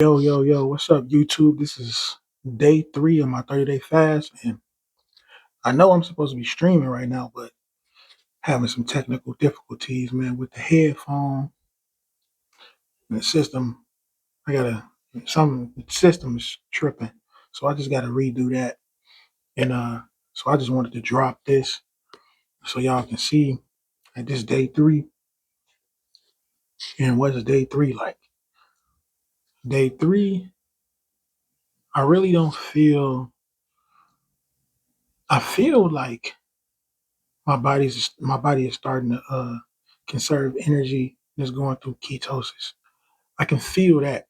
Yo, yo, yo, what's up, YouTube? This is day 3 of my 30-day fast, and I know I'm supposed to be streaming right now, but having some technical difficulties, man, with the headphone and the system. I gotta, some system is tripping, so I just gotta redo that. And so I just wanted to drop this so y'all can see that this day 3. And what is day 3 like? Day 3, I really don't feel, I feel like my body is starting to conserve energy that's going through ketosis. I can feel that.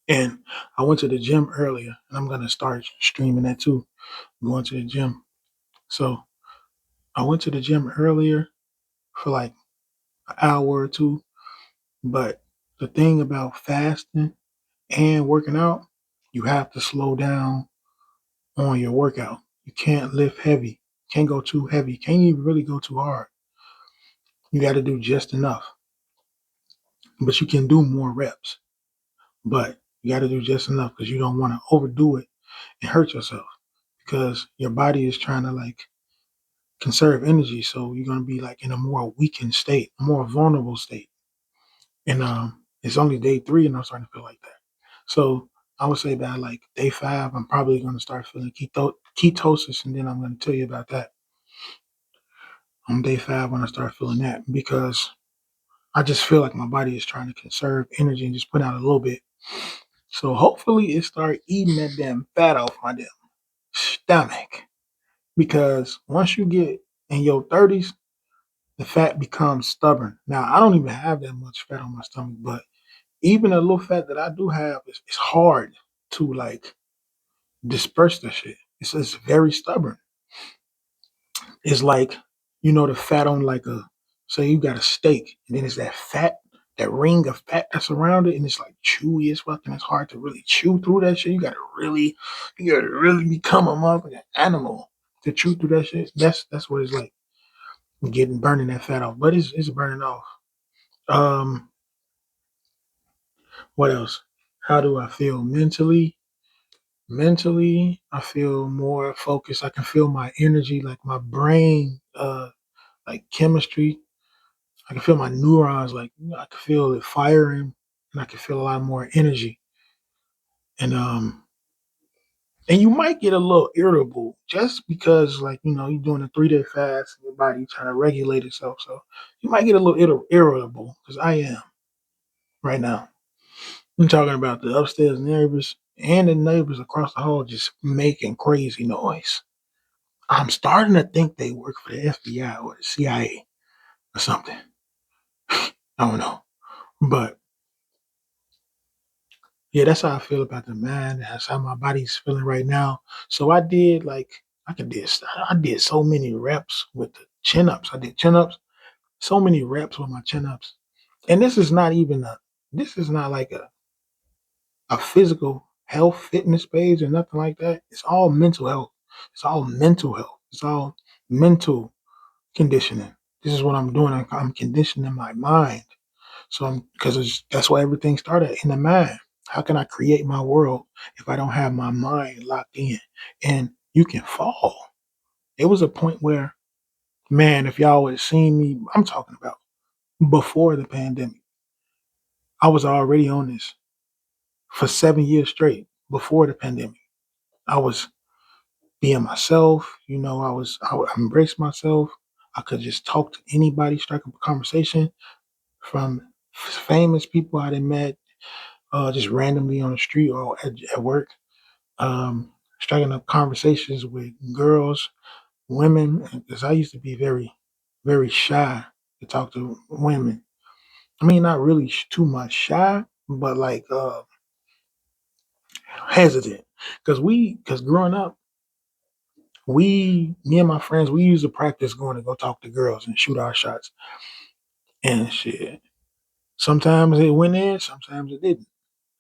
And I went to the gym earlier, and I'm gonna start streaming that too. Going to the gym. So I went to the gym earlier for like an hour or two. But the thing about fasting and working out, you have to slow down on your workout. You can't lift heavy. Can't go too heavy. Can't even really go too hard. You got to do just enough. But you can do more reps. But you got to do just enough because you don't want to overdo it and hurt yourself because your body is trying to like conserve energy. So you're going to be like in a more weakened state, a more vulnerable state. And it's only day 3 and I'm starting to feel like that. So I would say by like day 5, I'm probably going to start feeling ketosis. And then I'm going to tell you about that on day 5 when I start feeling that because I just feel like my body is trying to conserve energy and just put out a little bit. So hopefully it start eating that damn fat off my damn stomach. Because once you get in your 30s, the fat becomes stubborn. Now I don't even have that much fat on my stomach, but even the little fat that I do have, it's hard to like disperse the shit. It's very stubborn. It's like, the fat on like say you got a steak, and then it's that fat, that ring of fat that's around it, and it's like chewy as fuck, and it's hard to really chew through that shit. You gotta really become a motherfucking animal to chew through that shit. That's what it's like getting burning that fat off, but it's burning off. Um, what else? How do I feel mentally? Mentally, I feel more focused. I can feel my energy, like my brain, like chemistry. I can feel my neurons, like I can feel it firing, and I can feel a lot more energy. And and you might get a little irritable just because, like you're doing a 3-day fast, and your body trying to regulate itself. So you might get a little irritable because I am right now. I'm talking about the upstairs neighbors and the neighbors across the hall just making crazy noise. I'm starting to think they work for the FBI or the CIA or something. I don't know. But yeah, that's how I feel about the mind. That's how my body's feeling right now. So I did like I did so many reps with the chin ups. I did chin ups, so many reps with my chin ups. And this is not like a physical health fitness page or nothing like that. It's all mental health. It's all mental health. It's all mental conditioning. This is what I'm doing. I'm conditioning my mind. So because that's where everything started in the mind. How can I create my world if I don't have my mind locked in? And you can fall. It was a point where, man, if y'all would have seen me, I'm talking about before the pandemic. I was already on this for 7 years straight before the pandemic. I was being myself. I would embrace myself. I could just talk to anybody, strike up a conversation from famous people I done met just randomly on the street or at work, striking up conversations with girls, women, because I used to be very, very shy to talk to women. I mean, not really too much shy, but like hesitant. Because growing up, me and my friends, we used to practice going to go talk to girls and shoot our shots and shit. Sometimes it went in, sometimes it didn't.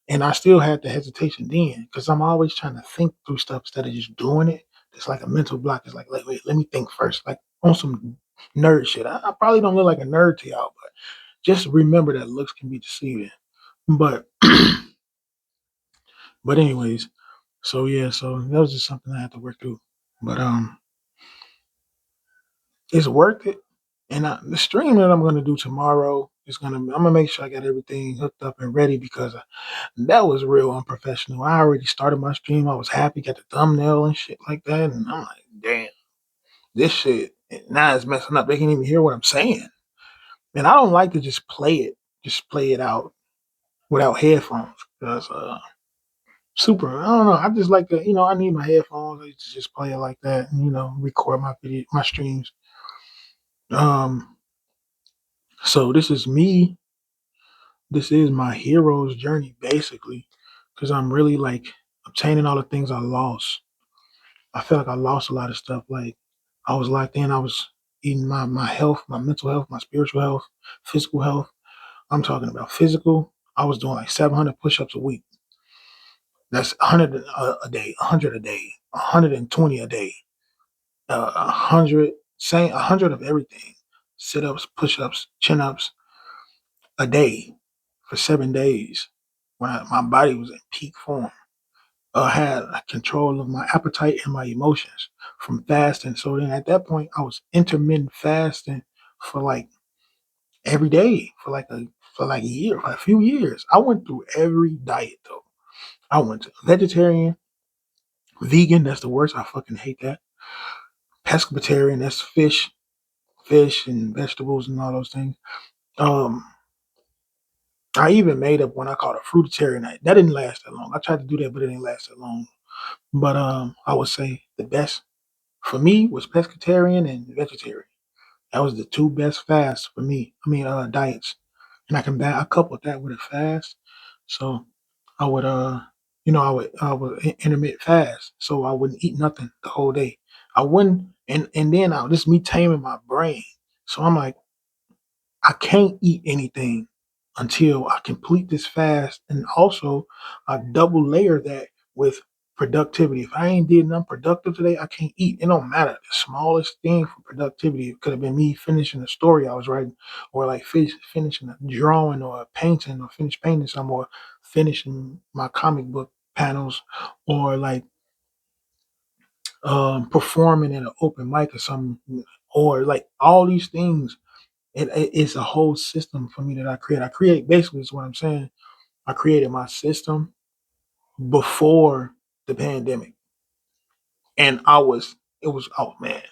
And I still had the hesitation then because I'm always trying to think through stuff instead of just doing it. It's like a mental block. It's like, wait, let me think first. Like on some nerd shit. I probably don't look like a nerd to y'all, but just remember that looks can be deceiving. But but anyways, so yeah, so that was just something I had to work through. But it's worth it. And the stream that I'm gonna do tomorrow is I'm gonna make sure I got everything hooked up and ready because that was real unprofessional. I already started my stream. I was happy, got the thumbnail and shit like that, and I'm like, damn, this shit now it's messing up. They can't even hear what I'm saying. And I don't like to just play it out without headphones because super. I don't know. I just like to, I need my headphones. I used to just play it like that, and record my video, my streams. Um, so this is me. This is my hero's journey, basically, because I'm really like obtaining all the things I lost. I feel like I lost a lot of stuff. Like I was locked in. I was eating my health, my mental health, my spiritual health, physical health. I'm talking about physical. I was doing like 700 push-ups a week. That's 100 a day, 100 a day, 120 a day, 100, saying 100 of everything. Sit-ups, push-ups, chin-ups a day for 7 days when my body was in peak form. I had control of my appetite and my emotions from fasting. So then at that point, I was intermittent fasting for like every day for like a year, for a few years. I went through every diet though. I went to vegetarian, vegan. That's the worst. I fucking hate that. Pescatarian. That's fish and vegetables and all those things. Um, I even made up one I called a fruitarian. That didn't last that long. I tried to do that, but it didn't last that long. But I would say the best for me was pescatarian and vegetarian. That was the two best fasts for me. I mean, diets, and I coupled that with a fast. So I would, I would intermittent fast, so I wouldn't eat nothing the whole day. I wouldn't, and then this is me taming my brain. So I'm like, I can't eat anything until I complete this fast, and also I double layer that with productivity. If I ain't did nothing productive today, I can't eat. It don't matter. The smallest thing for productivity, it could have been me finishing a story I was writing, or like finishing a drawing or a painting, or finish painting some, or finishing my comic book panels, or like performing in an open mic or something, or like all these things. It's a whole system for me that I create. I create basically is what I'm saying. I created my system before the pandemic, and it was oh man,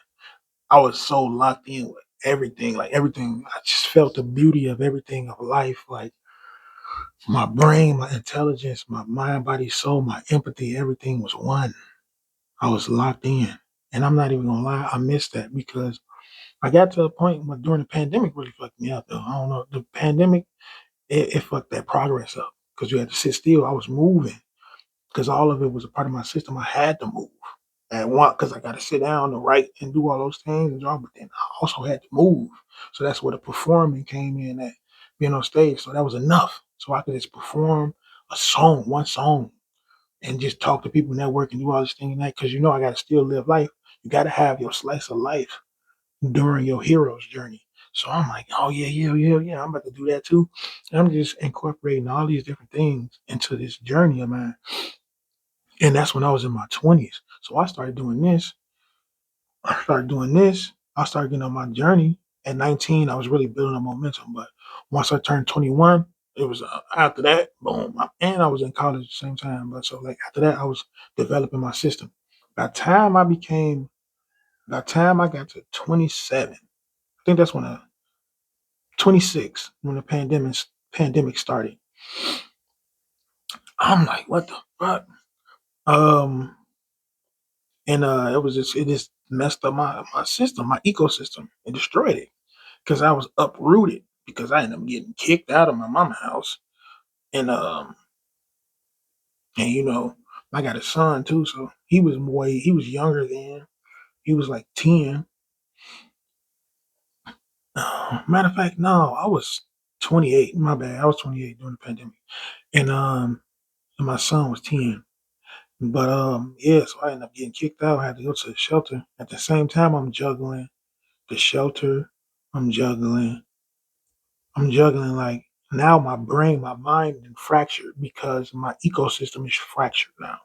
I was so locked in with everything, like everything. I just felt the beauty of everything of life, like my brain, my intelligence, my mind, body, soul, my empathy. Everything was one. I was locked in, and I'm not even gonna lie, I missed that because I got to a point where during the pandemic really fucked me up. Though I don't know the pandemic it fucked that progress up because you had to sit still. I was moving because all of it was a part of my system. I had to move at one because I got to sit down and write and do all those things and draw, but then I also had to move. So that's where the performing came in at being on stage. So that was enough. So I could just perform a song, one song, and just talk to people, network, and do all this thing and that. Because I got to still live life. You got to have your slice of life during your hero's journey. So I'm like, oh yeah, yeah, yeah, yeah. I'm about to do that too. And I'm just incorporating all these different things into this journey of mine. And that's when I was in my 20s. So I started doing this. I started doing this. I started getting on my journey. At 19, I was really building up momentum. But once I turned 21, it was after that, boom. And I was in college at the same time. But so like after that, I was developing my system. By the time I became, by the time I got to 27, I think that's when 26 when the pandemic started. I'm like, what the fuck? Um, and it just messed up my system, my ecosystem, and destroyed it because I was uprooted because I ended up getting kicked out of my mama house, and and I got a son too, so he was younger then. He was like 10. Matter of fact, no, I was 28. My bad, I was 28 during the pandemic, and my son was 10. But yeah, so I ended up getting kicked out. I had to go to the shelter. At the same time, I'm juggling the shelter. I'm juggling. I'm juggling like Now my brain, my mind is fractured because my ecosystem is fractured now.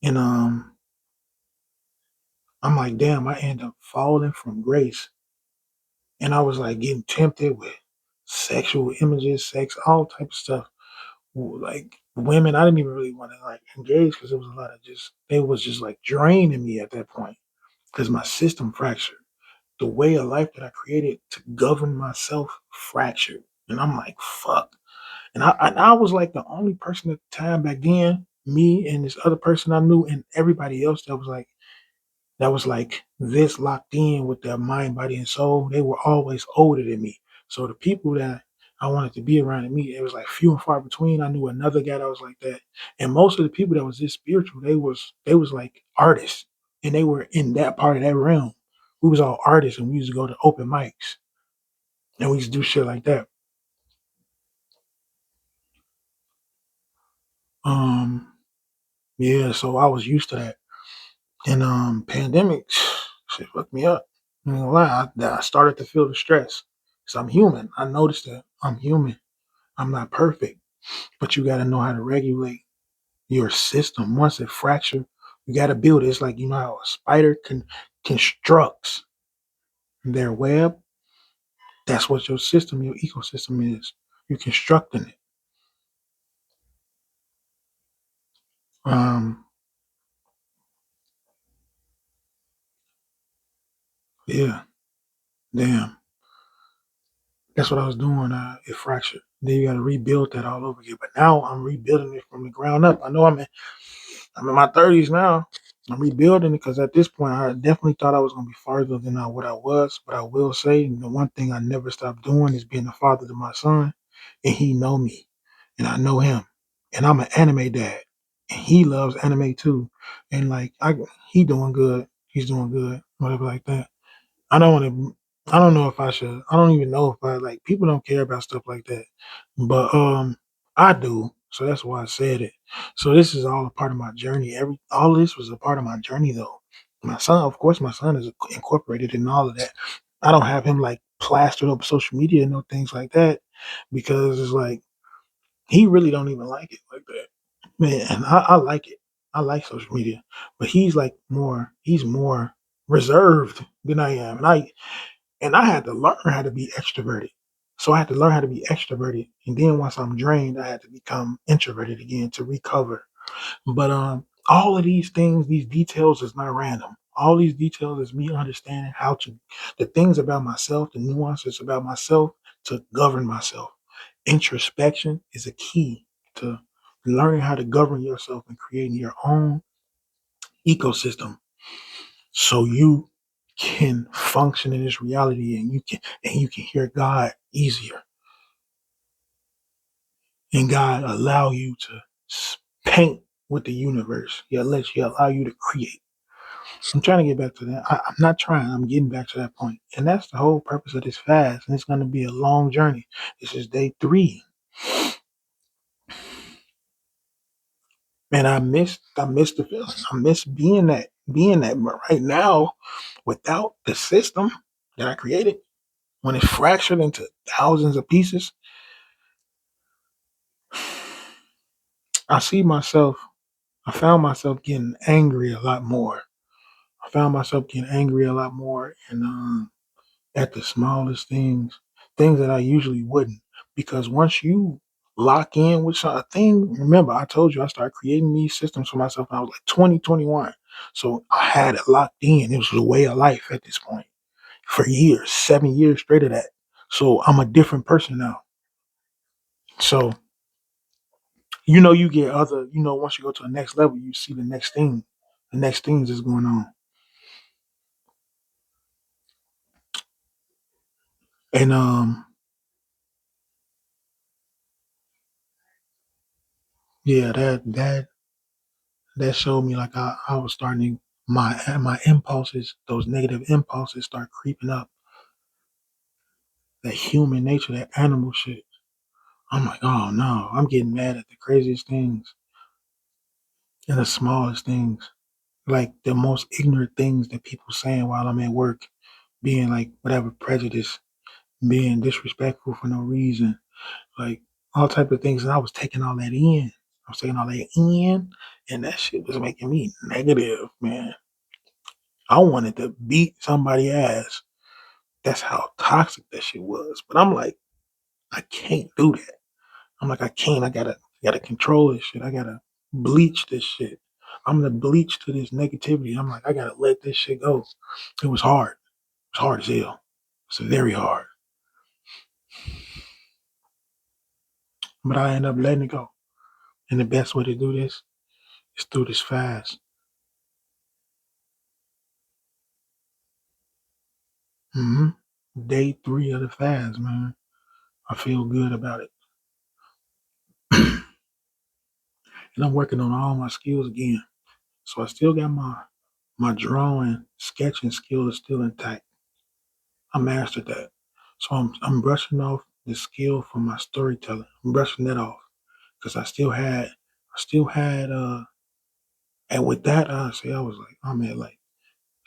And I'm like, damn, I end up falling from grace. And I was like getting tempted with sexual images, sex, all type of stuff. Like women, I didn't even really want to like engage because it was a lot of just they was just like draining me at that point because my system fractured. The way of life that I created to govern myself fractured. And I'm like, fuck. And I was like the only person at the time back then, me and this other person I knew, and everybody else that was like this locked in with their mind, body, and soul. They were always older than me. So the people that I wanted to be around me, it was like few and far between. I knew another guy that was like that. And most of the people that was this spiritual, they was like artists. And they were in that part of that realm. We was all artists and we used to go to open mics and we used to do shit like that. Um yeah, so I was used to that. And pandemic shit fucked me up. I'm not gonna lie, I started to feel the stress. So I'm human. I noticed that I'm human. I'm not perfect, but you got to know how to regulate your system. Once it fractures, you got to build it. It's like you know how a spider constructs their web. That's what your system, your ecosystem is. You're constructing it. Um, yeah, damn. That's what I was doing. It fractured. Then you got to rebuild that all over again. But now I'm rebuilding it from the ground up. I know I'm in my 30s now. I'm rebuilding it because at this point, I definitely thought I was going to be farther than what I was. But I will say, the one thing I never stopped doing is being a father to my son, and he know me, and I know him, and I'm an anime dad, and he loves anime too, and like he doing good, he's doing good, whatever like that. I don't want to. I don't know if I should. I don't even know if I like. People don't care about stuff like that, but I do. So that's why I said it. So this is all a part of my journey. All this was a part of my journey, though. My son, of course, my son is incorporated in all of that. I don't have him like plastered up social media and no things like that because it's like he really don't even like it like that. Man, and I like it. I like social media, but he's like more. He's more reserved than I am, and I had to learn how to be extroverted. So I had to learn how to be extroverted. And then once I'm drained, I had to become introverted again to recover. But all of these things, these details is not random. All these details is me understanding how to the things about myself, the nuances about myself to govern myself. Introspection is a key to learning how to govern yourself and creating your own ecosystem so you can function in this reality and you can hear God easier and God allow you to paint with the universe. He allow you to create. I'm trying to get back to that. I'm not trying. I'm getting back to that point, and that's the whole purpose of this fast. And it's going to be a long journey. This is day 3, and I missed the feeling. I miss being that. But right now, without the system that I created, when it's fractured into thousands of pieces, I see myself, I found myself getting angry a lot more. I found myself getting angry a lot more and at the smallest things that I usually wouldn't. Because once you lock in with a thing, remember, I told you I started creating these systems for myself when I was like 2021. So I had it locked in. It was a way of life at this point for years, 7 years straight of that. So I'm a different person now. So you get once you go to the next level, you see the next things is going on. And yeah, that showed me like I was starting my impulses, those negative impulses start creeping up. That human nature, that animal shit. I'm like, oh no, I'm getting mad at the craziest things and the smallest things. Like the most ignorant things that people saying while I'm at work, being like whatever prejudice, being disrespectful for no reason. like all type of things, and I was taking all that in. I was taking all that in, and that shit was making me negative, man. I wanted to beat somebody ass. That's how toxic that shit was. But I'm like, I can't do that. I'm like, I can't. I gotta control this shit. I gotta bleach this shit. I'm gonna bleach to this negativity. I'm like, I gotta let this shit go. It was hard. It was hard as hell. It's very hard. But I end up letting it go. And the best way to do this is through this fast. hmm Day 3 of the fast, man. I feel good about it. And I'm working on all my skills again. So I still got my drawing, sketching skill is still intact. I mastered that. So I'm brushing off the skill from my storytelling. I'm brushing that off because I still had and with that honestly I was like I'm at like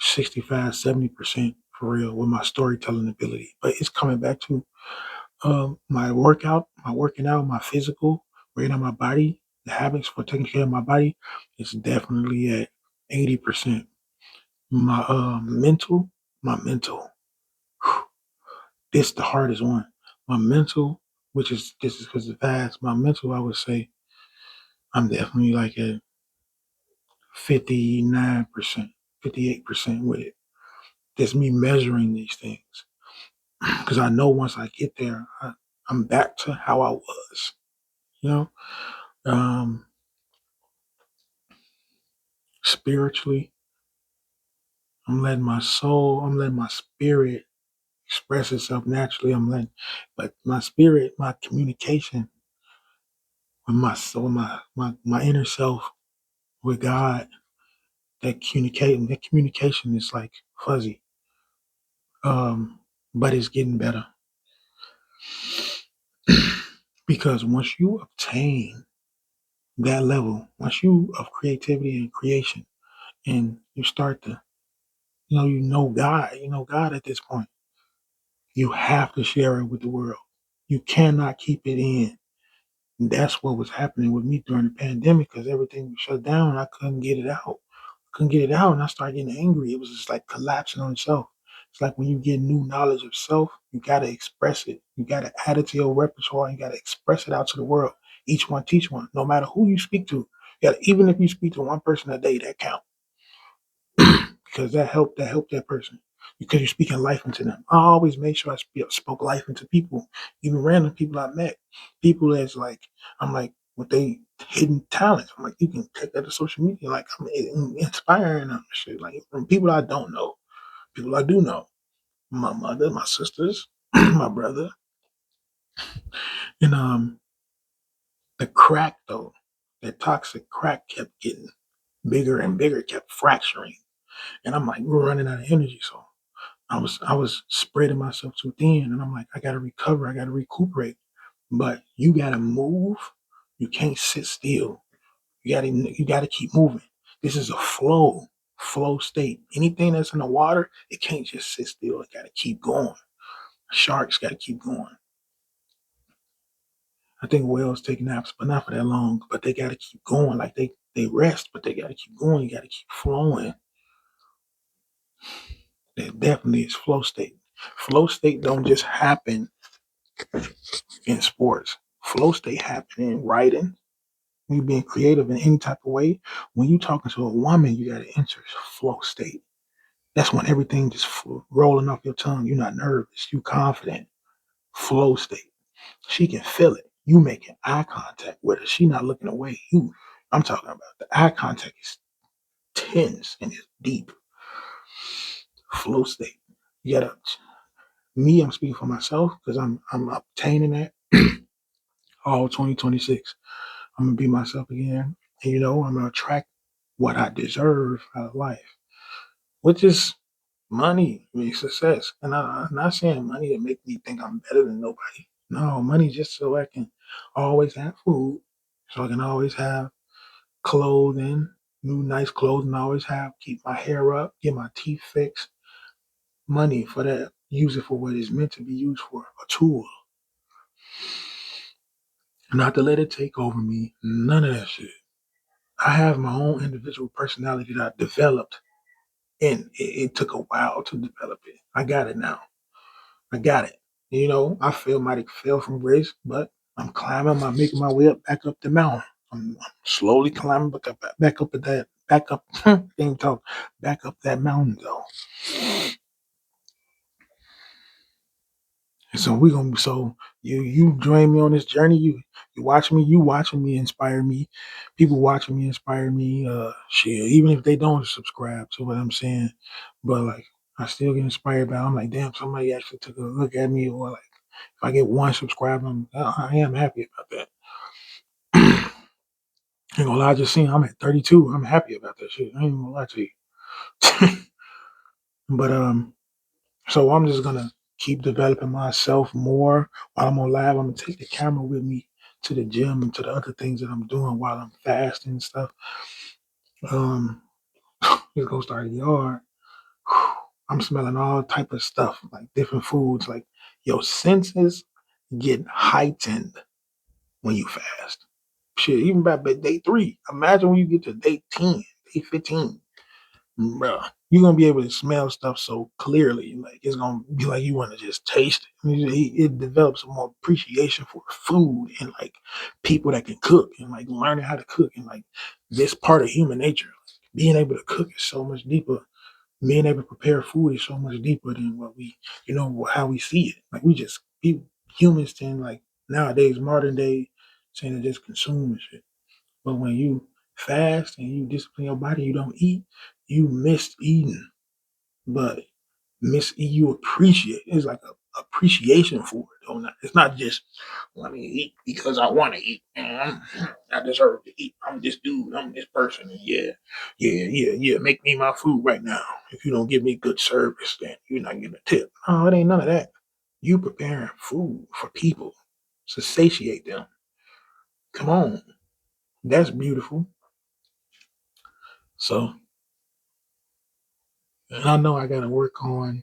65, 70% for real with my storytelling ability. But it's coming back to my working out, my physical, working on my body, the habits for taking care of my body is definitely at 80%. My mental, this the hardest one. My mental, which is this is because it's fast. My mental, I would say, I'm definitely like at 59%, 58% with it. That's me measuring these things because I know once I get there, I'm back to how I was. You know, um, spiritually, I'm letting my spirit express itself naturally. But my spirit, my communication with my soul, my inner self with God, that communication is like fuzzy. But it's getting better because once you obtain that level, once you of creativity and creation, and you start to, you know God at this point, you have to share it with the world. You cannot keep it in. And that's what was happening with me during the pandemic because everything was shut down. I couldn't get it out. Couldn't get it out, and I started getting angry. It was just like collapsing on itself. It's like when you get new knowledge of self, you gotta express it. You gotta add it to your repertoire. You gotta express it out to the world. Each one teach one. No matter who you speak to, even if you speak to one person a day, that count because that helped that person because you're speaking life into them. I always made sure spoke life into people, even random people I met, people that's like I'm like with they hidden talents. I'm like you can take that to social media, like I'm inspiring them and shit. Like from people I don't know, people I do know, my mother, my sisters, my brother, and the crack though, that toxic crack kept getting bigger and bigger, kept fracturing, and I'm like we're running out of energy, so. I was spreading myself too thin, and I'm like, I gotta recover, I gotta recuperate. But you gotta move. You can't sit still. You gotta keep moving. This is a flow state. Anything that's in the water, it can't just sit still. It gotta keep going. Sharks gotta keep going. I think whales take naps, but not for that long. But they gotta keep going. Like they rest, but they gotta keep going. You gotta keep flowing. That definitely is flow state. Flow state don't just happen in sports. Flow state happen in writing, you being creative in any type of way. When you talking to a woman, you got to enter flow state. That's when everything just rolling off your tongue. You're not nervous. You confident. Flow state. She can feel it. You making eye contact with her. She not looking away. I'm talking about the eye contact is tense and it's deep. Flow state. You gotta. Me, I'm speaking for myself because I'm obtaining that all 2026. I'm gonna be myself again. And I'm gonna attract what I deserve out of life, which is money, I mean, success. And I'm not saying money to make me think I'm better than nobody. No, money just so I can always have food, so I can always have clothing, new nice clothing. I always have keep my hair up, get my teeth fixed. Money for that. Use it for what it's meant to be used for, a tool. not to let it take over me. None of that shit. I have my own individual personality that I developed, and it took a while to develop it. I got it now. I got it. I fell from grace, but I'm climbing. I'm making my way back up the mountain. I'm slowly climbing back up at that, back up. Can't talk. Back up that mountain though. And so we gonna so you join me on this journey. You watching me inspire me. People watching me inspire me. Shit, even if they don't subscribe to what I'm saying, but like I still get inspired by. I'm like, damn, somebody actually took a look at me, or like if I get one subscriber, I am happy about that. Ain't gonna lie, I just seen I'm at 32. I'm happy about that shit. I ain't gonna lie to you. But so I'm just gonna keep developing myself more while I'm on live. I'm gonna take the camera with me to the gym and to the other things that I'm doing while I'm fasting and stuff. Um, just go start a yard. I'm smelling all type of stuff, like different foods. Like your senses get heightened when you fast. Shit, even by day 3. Imagine when you get to day 10, day 15. Bruh, you're gonna be able to smell stuff so clearly. Like it's gonna be like you want to just taste it. I mean, it develops a more appreciation for food and like people that can cook and like learning how to cook and like this part of human nature. Being able to cook is so much deeper. Being able to prepare food is so much deeper than what how we see it. Like humans tend like nowadays, modern day, saying to just consume and shit. But when you fast and you discipline your body, you don't eat, you miss eating. But you appreciate. It's like a appreciation for it. It's not just let me eat because I want to eat. I deserve to eat. I'm this dude. I'm this person. And yeah. Make me my food right now. If you don't give me good service, then you're not getting a tip. No, it ain't none of that. You preparing food for people to satiate them. Come on, that's beautiful. So, and I know I got to work on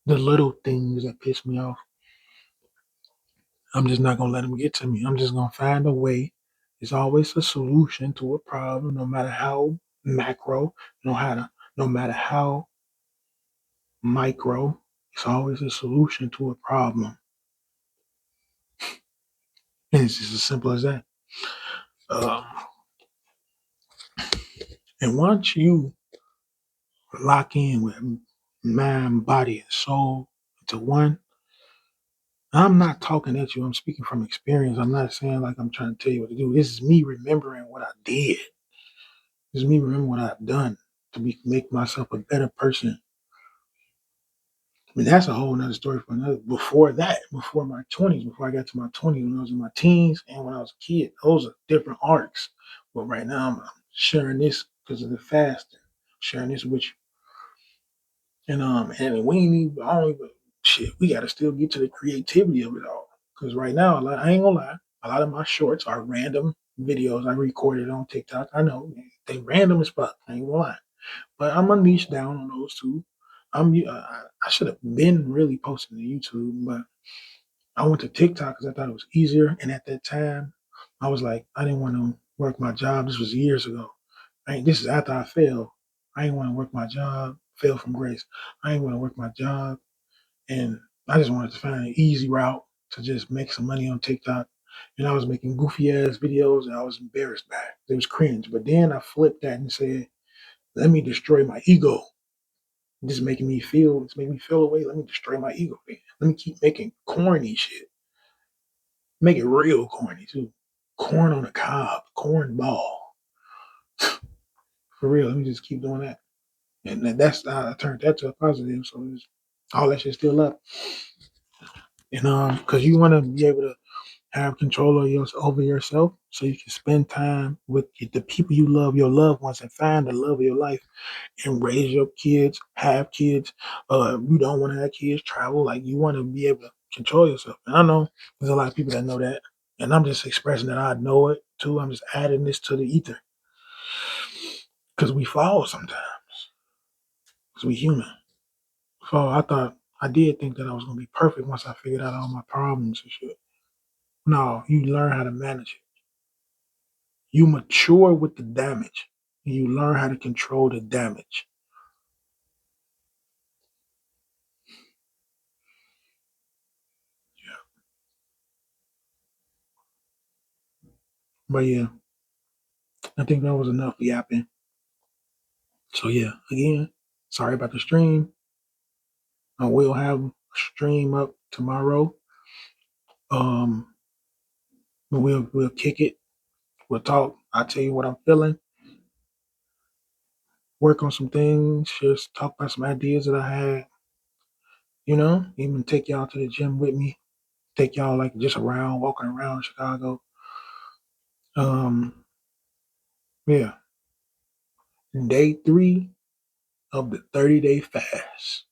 the little things that piss me off. I'm just not gonna let them get to me. I'm just gonna find a way. There's always a solution to a problem, no matter how macro, no matter how micro. It's always a solution to a problem, and it's just as simple as that. Um, and once you lock in with mind, body, and soul into one, I'm not talking at you. I'm speaking from experience. I'm not saying like I'm trying to tell you what to do. This is me remembering what I did. This is me remembering what I've done to make myself a better person. I mean, that's a whole nother story for another. Before that, before my 20s, before I got to my 20s, when I was in my teens and when I was a kid, those are different arcs. But right now, I'm sharing this because of the fast, sharing this with you. And we ain't even, I don't even, shit, we got to still get to the creativity of it all. Because right now, I ain't gonna lie, a lot of my shorts are random videos I recorded on TikTok. I know they random as fuck. I ain't gonna lie, but I'm gonna niche down on those two. I should have been really posting to YouTube, but I went to TikTok because I thought it was easier. And at that time, I was like, I didn't want to work my job. This was years ago. This is after I failed. I didn't want to work my job. Fail from grace. I didn't want to work my job, and I just wanted to find an easy route to just make some money on TikTok. And I was making goofy ass videos, and I was embarrassed by it. It was cringe. But then I flipped that and said, "Let me destroy my ego. It's making me feel away. Let me destroy my ego, man. Let me keep making corny shit. Make it real corny too. Corn on a cob, corn ball. For real, let me just keep doing that. And that's I turned that to a positive. So all that shit's still up. And because you want to be able to have control over yourself, so you can spend time with the people you love, your loved ones, and find the love of your life and raise your kids, have kids. You don't want to have kids, travel. Like you want to be able to control yourself. And I know there's a lot of people that know that, and I'm just expressing that I know it too. I'm just adding this to the ether because we fall sometimes. Because we human. So I did think that I was gonna be perfect once I figured out all my problems and shit. No, you learn how to manage it. You mature with the damage. And you learn how to control the damage. Yeah. But yeah, I think that was enough yapping. So yeah, again, sorry about the stream. I will have a stream up tomorrow. Um, but we'll kick it. We'll talk. I'll tell you what I'm feeling. Work on some things. Just talk about some ideas that I had. Even take y'all to the gym with me. Take y'all like just around, walking around Chicago. Um, yeah. Day 3 of the 30-day fast.